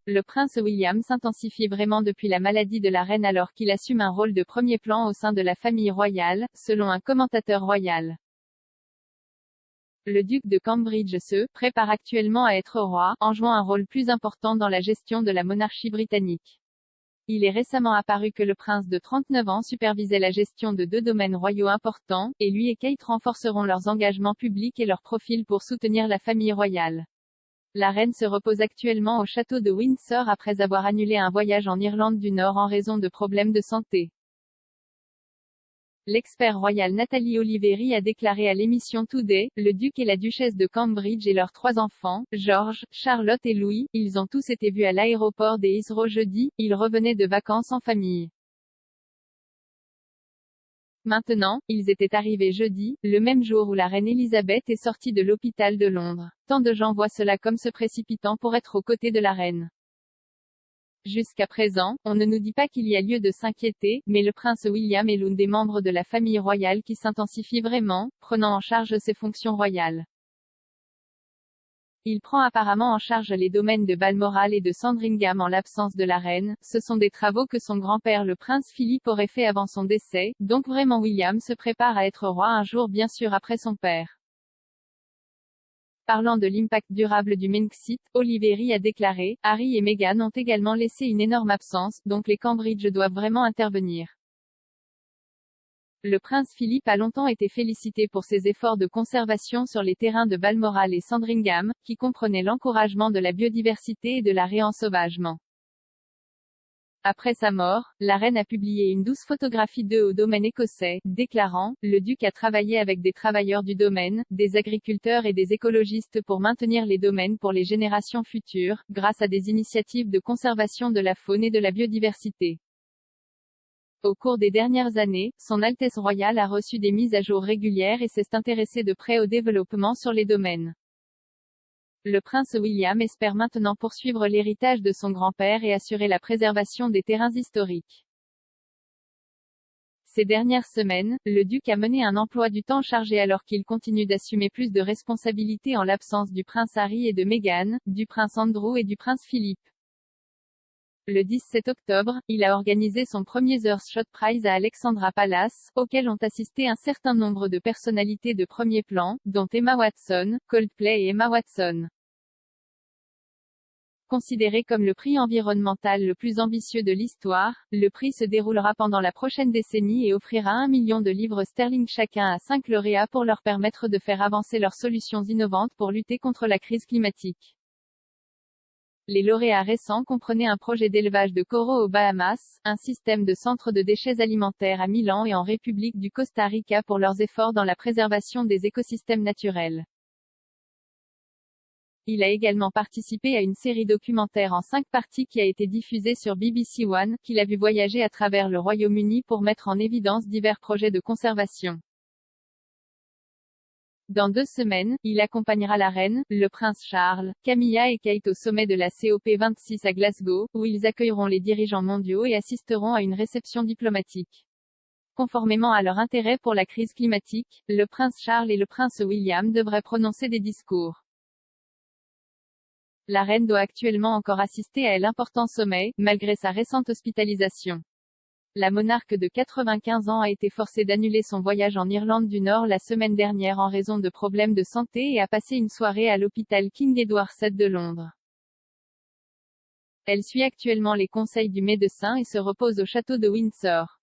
le prince William s'intensifie vraiment depuis la maladie de la reine alors qu'il assume un rôle de premier plan au sein de la famille royale, selon un commentateur royal. Le duc de Cambridge se prépare actuellement à être roi, en jouant un rôle plus important dans la gestion de la monarchie britannique. Il est récemment apparu que le prince de 39 ans supervisait la gestion de 2 domaines royaux importants, et lui et Kate renforceront leurs engagements publics et leur profil pour soutenir la famille royale. La reine se repose actuellement au château de Windsor après avoir annulé un voyage en Irlande du Nord en raison de problèmes de santé. L'expert royal Nathalie Oliveri a déclaré à l'émission Today, le duc et la duchesse de Cambridge et leurs 3 enfants, George, Charlotte et Louis, ils ont tous été vus à l'aéroport des Heathrow jeudi, ils revenaient de vacances en famille. Maintenant, ils étaient arrivés jeudi, le même jour où la reine Elisabeth est sortie de l'hôpital de Londres. Tant de gens voient cela comme se précipitant pour être aux côtés de la reine. Jusqu'à présent, on ne nous dit pas qu'il y a lieu de s'inquiéter, mais le prince William est l'un des membres de la famille royale qui s'intensifie vraiment, prenant en charge ses fonctions royales. Il prend apparemment en charge les domaines de Balmoral et de Sandringham en l'absence de la reine, ce sont des travaux que son grand-père le prince Philippe aurait fait avant son décès, donc vraiment William se prépare à être roi un jour bien sûr après son père. Parlant de l'impact durable du Brexit, Oliveri a déclaré, Harry et Meghan ont également laissé une énorme absence, donc les Cambridge doivent vraiment intervenir. Le prince Philippe a longtemps été félicité pour ses efforts de conservation sur les terrains de Balmoral et Sandringham, qui comprenaient l'encouragement de la biodiversité et de la réensauvagement. Après sa mort, la reine a publié une douce photographie d'eux au domaine écossais, déclarant, le duc a travaillé avec des travailleurs du domaine, des agriculteurs et des écologistes pour maintenir les domaines pour les générations futures, grâce à des initiatives de conservation de la faune et de la biodiversité. Au cours des dernières années, Son Altesse royale a reçu des mises à jour régulières et s'est intéressé de près au développement sur les domaines. Le prince William espère maintenant poursuivre l'héritage de son grand-père et assurer la préservation des terrains historiques. Ces dernières semaines, le duc a mené un emploi du temps chargé alors qu'il continue d'assumer plus de responsabilités en l'absence du prince Harry et de Meghan, du prince Andrew et du prince Philippe. Le 17 octobre, il a organisé son premier Earthshot Prize à Alexandra Palace, auquel ont assisté un certain nombre de personnalités de premier plan, dont Emma Watson, Coldplay et Emma Watson. Considéré comme le prix environnemental le plus ambitieux de l'histoire, le prix se déroulera pendant la prochaine décennie et offrira 1 million de livres sterling chacun à 5 lauréats pour leur permettre de faire avancer leurs solutions innovantes pour lutter contre la crise climatique. Les lauréats récents comprenaient un projet d'élevage de coraux aux Bahamas, un système de centre de déchets alimentaires à Milan et en République du Costa Rica pour leurs efforts dans la préservation des écosystèmes naturels. Il a également participé à une série documentaire en 5 parties qui a été diffusée sur BBC One, qu'il a vu voyager à travers le Royaume-Uni pour mettre en évidence divers projets de conservation. Dans 2 semaines, il accompagnera la reine, le prince Charles, Camilla et Kate au sommet de la COP26 à Glasgow, où ils accueilleront les dirigeants mondiaux et assisteront à une réception diplomatique. Conformément à leur intérêt pour la crise climatique, le prince Charles et le prince William devraient prononcer des discours. La reine doit actuellement encore assister à l'important sommet, malgré sa récente hospitalisation. La monarque de 95 ans a été forcée d'annuler son voyage en Irlande du Nord la semaine dernière en raison de problèmes de santé et a passé une soirée à l'hôpital King Edward VII de Londres. Elle suit actuellement les conseils du médecin et se repose au château de Windsor.